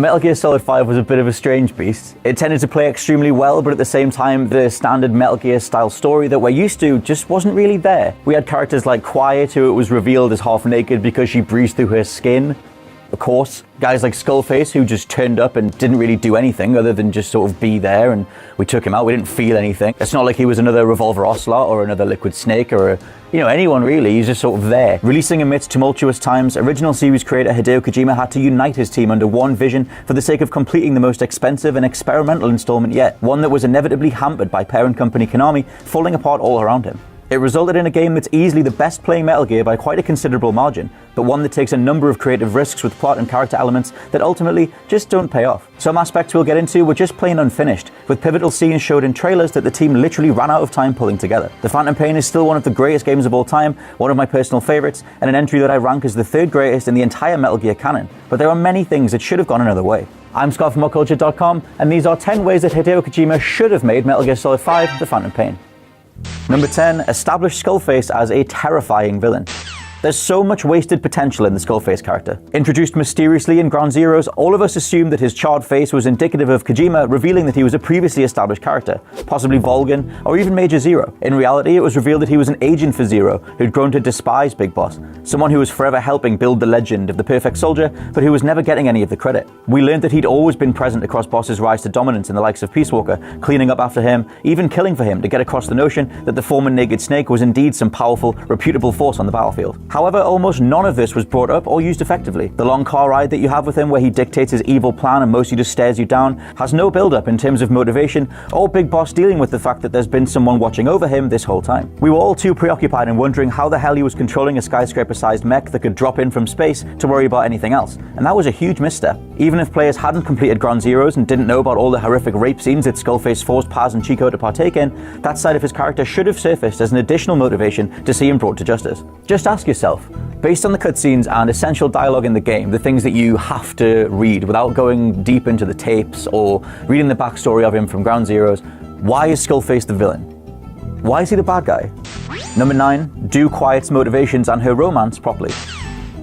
Metal Gear Solid 5 was a bit of a strange beast. It tended to play extremely well, but at the same time, the standard Metal Gear style story that we're used to just wasn't really there. We had characters like Quiet, who it was revealed as half naked because she breathed through her skin. Of course, guys like Skullface, who just turned up and didn't really do anything other than just sort of be there, and we took him out. We didn't feel anything. It's not like he was another Revolver Ocelot or another Liquid Snake or anyone really. He's just sort of there. Releasing amidst tumultuous times, original series creator Hideo Kojima had to unite his team under one vision for the sake of completing the most expensive and experimental installment yet, one that was inevitably hampered by parent company Konami falling apart all around him. It resulted in a game that's easily the best playing Metal Gear by quite a considerable margin, but one that takes a number of creative risks with plot and character elements that ultimately just don't pay off. Some aspects we'll get into were just plain unfinished, with pivotal scenes showed in trailers that the team literally ran out of time pulling together. The Phantom Pain is still one of the greatest games of all time, one of my personal favorites, and an entry that I rank as the third greatest in the entire Metal Gear canon, but there are many things that should have gone another way. I'm Scott from WhatCulture.com, and these are 10 ways that Hideo Kojima should have made Metal Gear Solid 5 The Phantom Pain. Number 10, establish Skullface as a terrifying villain. There's so much wasted potential in the Skullface character. Introduced mysteriously in Ground Zeroes, all of us assumed that his charred face was indicative of Kojima, revealing that he was a previously established character, possibly Volgin, or even Major Zero. In reality, it was revealed that he was an agent for Zero, who'd grown to despise Big Boss, someone who was forever helping build the legend of the perfect soldier, but who was never getting any of the credit. We learned that he'd always been present across Boss's rise to dominance in the likes of Peace Walker, cleaning up after him, even killing for him to get across the notion that the former Naked Snake was indeed some powerful, reputable force on the battlefield. However, almost none of this was brought up or used effectively. The long car ride that you have with him where he dictates his evil plan and mostly just stares you down has no build-up in terms of motivation or Big Boss dealing with the fact that there's been someone watching over him this whole time. We were all too preoccupied in wondering how the hell he was controlling a skyscraper-sized mech that could drop in from space to worry about anything else, and that was a huge misstep. Even if players hadn't completed Ground Zeroes and didn't know about all the horrific rape scenes that Skullface forced Paz and Chico to partake in, that side of his character should have surfaced as an additional motivation to see him brought to justice. Just ask yourself, based on the cutscenes and essential dialogue in the game, the things that you have to read without going deep into the tapes or reading the backstory of him from Ground Zeroes, why is Skullface the villain? Why is he the bad guy? Number 9, do Quiet's motivations and her romance properly.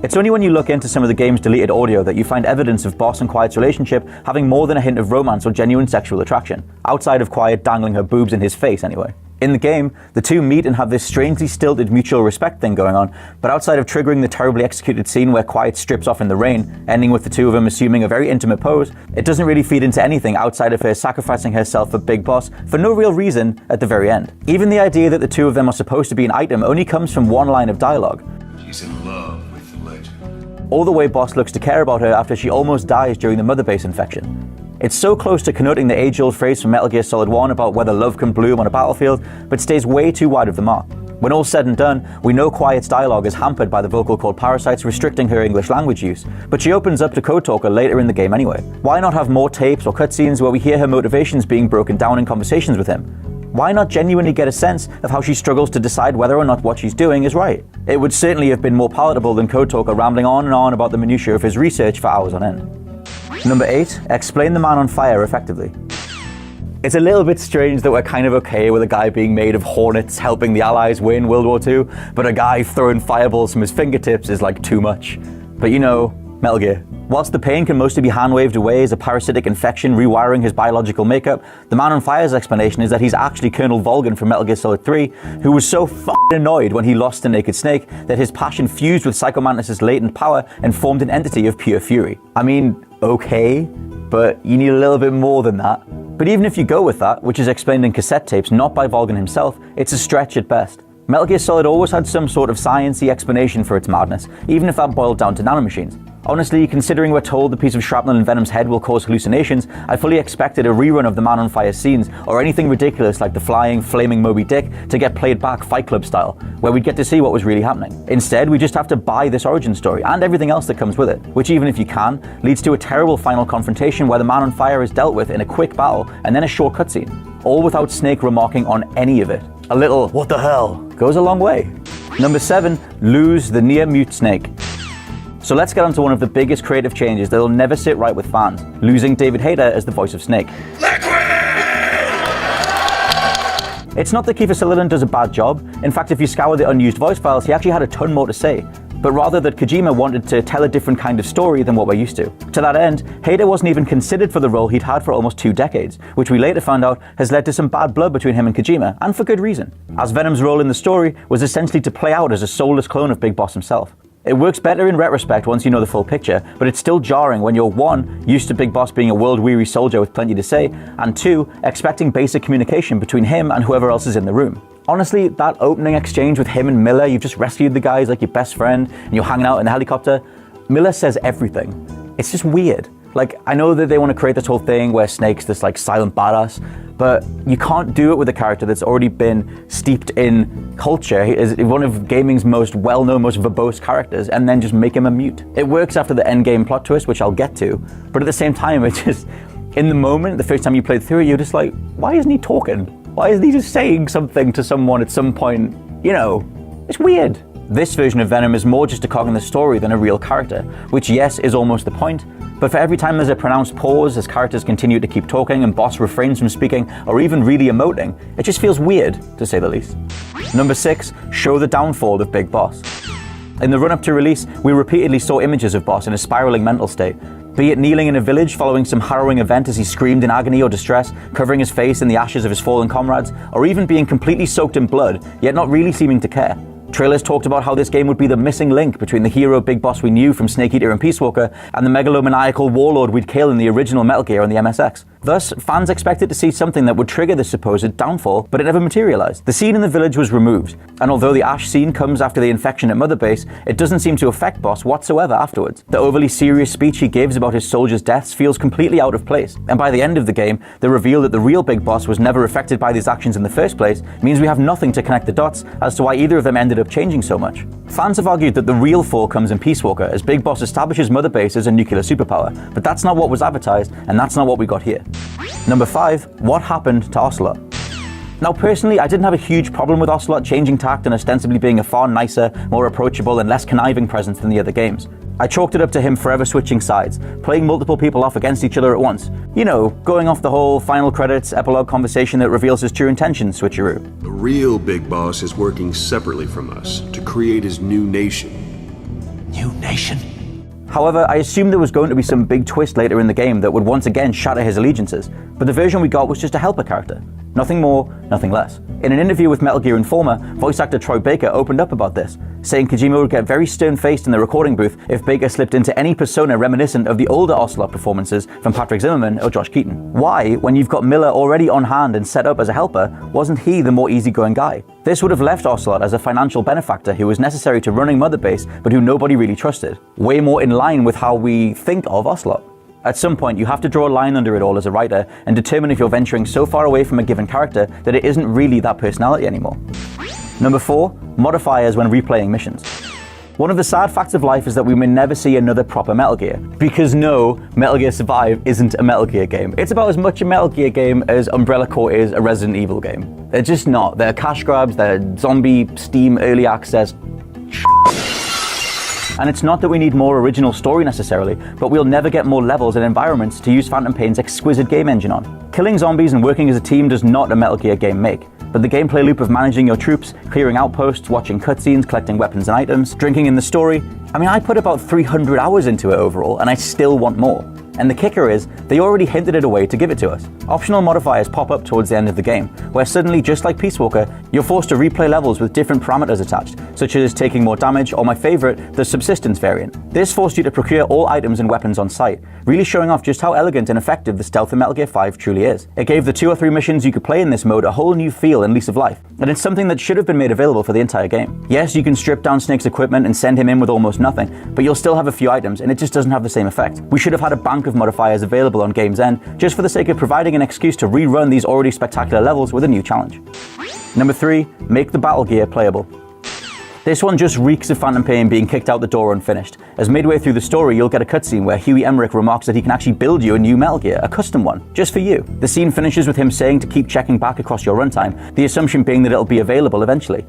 It's only when you look into some of the game's deleted audio that you find evidence of Boss and Quiet's relationship having more than a hint of romance or genuine sexual attraction, outside of Quiet dangling her boobs in his face anyway. In the game, the two meet and have this strangely stilted mutual respect thing going on, but outside of triggering the terribly executed scene where Quiet strips off in the rain, ending with the two of them assuming a very intimate pose, it doesn't really feed into anything outside of her sacrificing herself for Big Boss for no real reason at the very end. Even the idea that the two of them are supposed to be an item only comes from one line of dialogue. She's in love with the legend. Or the way Boss looks to care about her after she almost dies during the mother base infection. It's so close to connoting the age-old phrase from Metal Gear Solid 1 about whether love can bloom on a battlefield, but stays way too wide of the mark. When all's said and done, we know Quiet's dialogue is hampered by the vocal cord parasites restricting her English language use, but she opens up to Code Talker later in the game anyway. Why not have more tapes or cutscenes where we hear her motivations being broken down in conversations with him? Why not genuinely get a sense of how she struggles to decide whether or not what she's doing is right? It would certainly have been more palatable than Code Talker rambling on and on about the minutiae of his research for hours on end. Number 8, explain the Man on Fire effectively. It's a little bit strange that we're kind of okay with a guy being made of hornets helping the Allies win World War II, but a guy throwing fireballs from his fingertips is like too much. But Metal Gear. Whilst the pain can mostly be hand-waved away as a parasitic infection rewiring his biological makeup, the Man on Fire's explanation is that he's actually Colonel Volgin from Metal Gear Solid 3, who was so f***ing annoyed when he lost to Naked Snake that his passion fused with Psycho Mantis' latent power and formed an entity of pure fury. I mean, okay, but you need a little bit more than that. But even if you go with that, which is explained in cassette tapes not by Volgin himself, it's a stretch at best. Metal Gear Solid always had some sort of science-y explanation for its madness, even if that boiled down to nanomachines. Honestly, considering we're told the piece of shrapnel in Venom's head will cause hallucinations, I fully expected a rerun of the Man on Fire scenes, or anything ridiculous like the flying, flaming Moby Dick to get played back Fight Club style, where we'd get to see what was really happening. Instead, we just have to buy this origin story, and everything else that comes with it, which even if you can, leads to a terrible final confrontation where the Man on Fire is dealt with in a quick battle, and then a short cutscene, all without Snake remarking on any of it. A little, what the hell, goes a long way. Number 7, lose the near-mute Snake. So let's get on to one of the biggest creative changes that'll never sit right with fans, losing David Hayter as the voice of Snake. It's not that Kiefer Sutherland does a bad job. In fact, if you scour the unused voice files, he actually had a ton more to say. but rather that Kojima wanted to tell a different kind of story than what we're used to. To that end, Hayter wasn't even considered for the role he'd had for almost 2 decades, which we later found out has led to some bad blood between him and Kojima, and for good reason, as Venom's role in the story was essentially to play out as a soulless clone of Big Boss himself. It works better in retrospect once you know the full picture, but it's still jarring when you're 1, used to Big Boss being a world-weary soldier with plenty to say, and 2, expecting basic communication between him and whoever else is in the room. Honestly, that opening exchange with him and Miller, you've just rescued the guys like your best friend, and you're hanging out in the helicopter, Miller says everything. It's just weird. Like, I know that they want to create this whole thing where Snake's this like silent badass, but you can't do it with a character that's already been steeped in culture. He is one of gaming's most well-known, most verbose characters, and then just make him a mute. It works after the endgame plot twist, which I'll get to, but at the same time, it's just, in the moment, the first time you played through it, you're just like, why isn't he talking? Why isn't he just saying something to someone at some point? You know, it's weird. This version of Venom is more just a cog in the story than a real character, which yes, is almost the point, but for every time there's a pronounced pause as characters continue to keep talking and Boss refrains from speaking or even really emoting, it just feels weird, to say the least. Number 6, show the downfall of Big Boss. In the run-up to release, we repeatedly saw images of Boss in a spiraling mental state, be it kneeling in a village following some harrowing event as he screamed in agony or distress, covering his face in the ashes of his fallen comrades, or even being completely soaked in blood, yet not really seeming to care. Trailers talked about how this game would be the missing link between the hero Big Boss we knew from Snake Eater and Peace Walker and the megalomaniacal warlord we'd kill in the original Metal Gear on the MSX. Thus, fans expected to see something that would trigger this supposed downfall, but it never materialized. The scene in the village was removed, and although the Ash scene comes after the infection at Mother Base, it doesn't seem to affect Boss whatsoever afterwards. The overly serious speech he gives about his soldiers' deaths feels completely out of place, and by the end of the game, the reveal that the real Big Boss was never affected by these actions in the first place means we have nothing to connect the dots as to why either of them ended up changing so much. Fans have argued that the real fall comes in Peace Walker as Big Boss establishes Mother Base as a nuclear superpower, but that's not what was advertised, and that's not what we got here. Number 5, what happened to Ocelot? Now personally, I didn't have a huge problem with Ocelot changing tact and ostensibly being a far nicer, more approachable and less conniving presence than the other games. I chalked it up to him forever switching sides, playing multiple people off against each other at once. You know, going off the whole final credits epilogue conversation that reveals his true intentions switcheroo. The real Big Boss is working separately from us to create his new nation. New nation? However, I assumed there was going to be some big twist later in the game that would once again shatter his allegiances, but the version we got was just a helper character. Nothing more, nothing less. In an interview with Metal Gear Informer, voice actor Troy Baker opened up about this, saying Kojima would get very stern-faced in the recording booth if Baker slipped into any persona reminiscent of the older Ocelot performances from Patrick Zimmerman or Josh Keaton. Why, when you've got Miller already on hand and set up as a helper, wasn't he the more easygoing guy? This would have left Ocelot as a financial benefactor who was necessary to running Mother Base, but who nobody really trusted. Way more in line with how we think of Ocelot. At some point, you have to draw a line under it all as a writer and determine if you're venturing so far away from a given character that it isn't really that personality anymore. Number 4, modifiers when replaying missions. One of the sad facts of life is that we may never see another proper Metal Gear. Because no, Metal Gear Survive isn't a Metal Gear game. It's about as much a Metal Gear game as Umbrella Corps is a Resident Evil game. They're just not. They're cash grabs, they're zombie, Steam, early access. And it's not that we need more original story necessarily, but we'll never get more levels and environments to use Phantom Pain's exquisite game engine on. Killing zombies and working as a team does not a Metal Gear game make, but the gameplay loop of managing your troops, clearing outposts, watching cutscenes, collecting weapons and items, drinking in the story, I put about 300 hours into it overall, and I still want more. And the kicker is, they already hinted it away to give it to us. Optional modifiers pop up towards the end of the game, where suddenly, just like Peace Walker, you're forced to replay levels with different parameters attached, such as taking more damage, or my favorite, the subsistence variant. This forced you to procure all items and weapons on site, really showing off just how elegant and effective the stealth in Metal Gear 5 truly is. It gave the 2 or 3 missions you could play in this mode a whole new feel and lease of life, and it's something that should have been made available for the entire game. Yes, you can strip down Snake's equipment and send him in with almost nothing, but you'll still have a few items, and it just doesn't have the same effect. We should have had a bank of modifiers available on Game's End, just for the sake of providing an excuse to rerun these already spectacular levels with a new challenge. Number 3, make the Battle Gear playable. This one just reeks of Phantom Pain being kicked out the door unfinished, as midway through the story you'll get a cutscene where Huey Emmerich remarks that he can actually build you a new Metal Gear, a custom one, just for you. The scene finishes with him saying to keep checking back across your runtime, the assumption being that it'll be available eventually.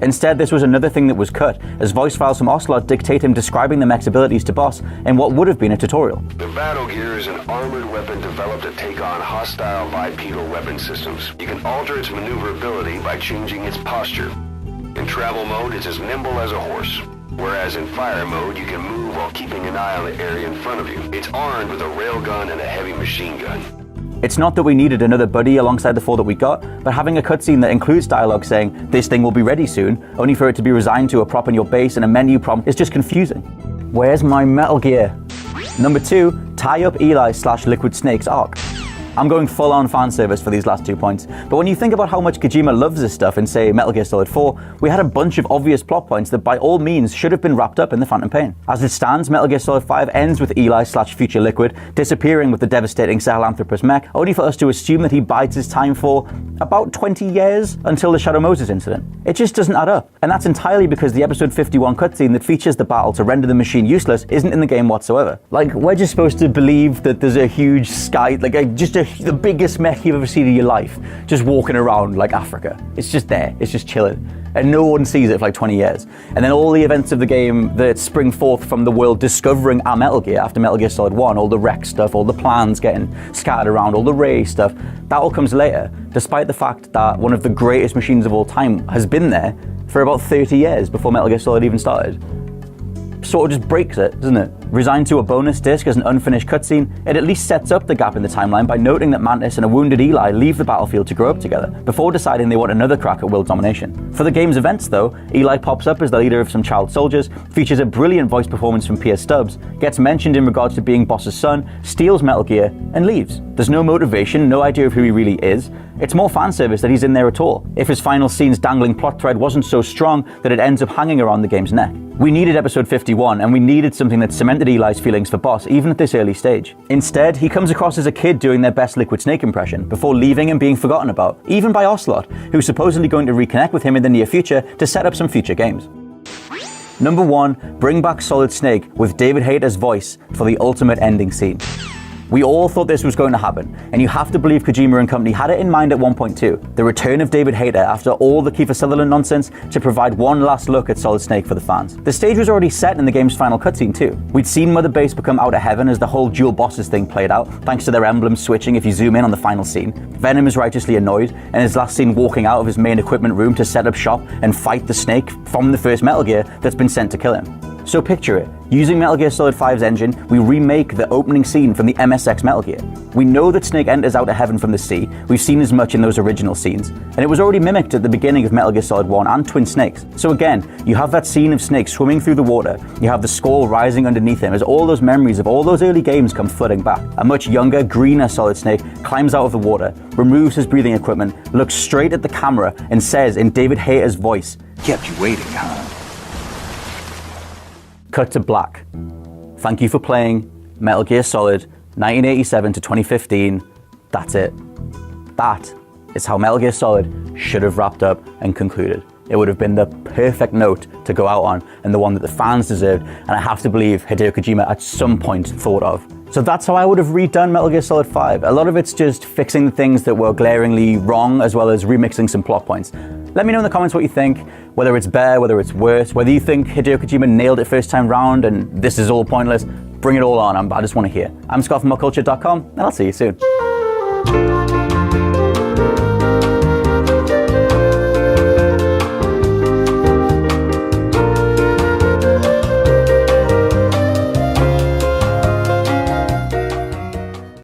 Instead, this was another thing that was cut, as voice files from Ocelot dictate him describing the mech's abilities to Boss in what would have been a tutorial. The Battle Gear is an armored weapon developed to take on hostile bipedal weapon systems. You can alter its maneuverability by changing its posture. In travel mode, it's as nimble as a horse. Whereas in fire mode, you can move while keeping an eye on the area in front of you. It's armed with a railgun and a heavy machine gun. It's not that we needed another buddy alongside the 4 that we got, but having a cutscene that includes dialogue saying, "This thing will be ready soon," only for it to be resigned to a prop in your base and a menu prompt is just confusing. Where's my Metal Gear? Number 2, tie up Eli/Liquid Snake's arc. I'm going full on fan service for these last 2 points, but when you think about how much Kojima loves this stuff in, say, Metal Gear Solid 4, we had a bunch of obvious plot points that by all means should have been wrapped up in the Phantom Pain. As it stands, Metal Gear Solid 5 ends with Eli/Future Liquid disappearing with the devastating Sahelanthropus mech, only for us to assume that he bides his time for about 20 years until the Shadow Moses incident. It just doesn't add up, and that's entirely because the episode 51 cutscene that features the battle to render the machine useless isn't in the game whatsoever. Like, we're just supposed to believe that there's a huge sky, like the biggest mech you've ever seen in your life, just walking around like Africa. It's just there, it's just chilling. And no one sees it for like 20 years. And then all the events of the game that spring forth from the world discovering our Metal Gear after Metal Gear Solid 1, all the wreck stuff, all the plans getting scattered around, all the Ray stuff, that all comes later, despite the fact that one of the greatest machines of all time has been there for about 30 years before Metal Gear Solid even started. Sort of just breaks it, doesn't it? Resigned to a bonus disc as an unfinished cutscene, it at least sets up the gap in the timeline by noting that Mantis and a wounded Eli leave the battlefield to grow up together, before deciding they want another crack at world domination. For the game's events though, Eli pops up as the leader of some child soldiers, features a brilliant voice performance from Pierce Stubbs, gets mentioned in regards to being Boss's son, steals Metal Gear, and leaves. There's no motivation, no idea of who he really is. It's more fan service that he's in there at all, if his final scene's dangling plot thread wasn't so strong that it ends up hanging around the game's neck. We needed episode 51, and we needed something that cemented Eli's feelings for Boss, even at this early stage. Instead, he comes across as a kid doing their best Liquid Snake impression, before leaving and being forgotten about, even by Ocelot, who's supposedly going to reconnect with him in the near future to set up some future games. Number 1, bring back Solid Snake with David Hayter's voice for the ultimate ending scene. We all thought this was going to happen, and you have to believe Kojima and company had it in mind at one point too. The return of David Hayter after all the Kiefer Sutherland nonsense to provide one last look at Solid Snake for the fans. The stage was already set in the game's final cutscene too. We'd seen Mother Base become out of heaven as the whole dual bosses thing played out, thanks to their emblems switching if you zoom in on the final scene. Venom is righteously annoyed, and his last scene walking out of his main equipment room to set up shop and fight the Snake from the first Metal Gear that's been sent to kill him. So picture it. Using Metal Gear Solid 5's engine, we remake the opening scene from the MSX Metal Gear. We know that Snake enters out of heaven from the sea, we've seen as much in those original scenes, and it was already mimicked at the beginning of Metal Gear Solid 1 and Twin Snakes. So again, you have that scene of Snake swimming through the water, you have the skull rising underneath him as all those memories of all those early games come flooding back. A much younger, greener Solid Snake climbs out of the water, removes his breathing equipment, looks straight at the camera, and says in David Hayter's voice, Kept you waiting, huh? Cut to black. Thank you for playing Metal Gear Solid 1987 to 2015. That's it. That is how Metal Gear Solid should have wrapped up and concluded. It would have been the perfect note to go out on and the one that the fans deserved, and I have to believe Hideo Kojima at some point thought of. So that's how I would have redone Metal Gear Solid 5. A lot of it's just fixing the things that were glaringly wrong, as well as remixing some plot points. Let me know in the comments what you think, whether it's better, whether it's worse, whether you think Hideo Kojima nailed it first time round and this is all pointless. Bring it all on, I just want to hear. I'm Scott from ModCulture.com, and I'll see you soon.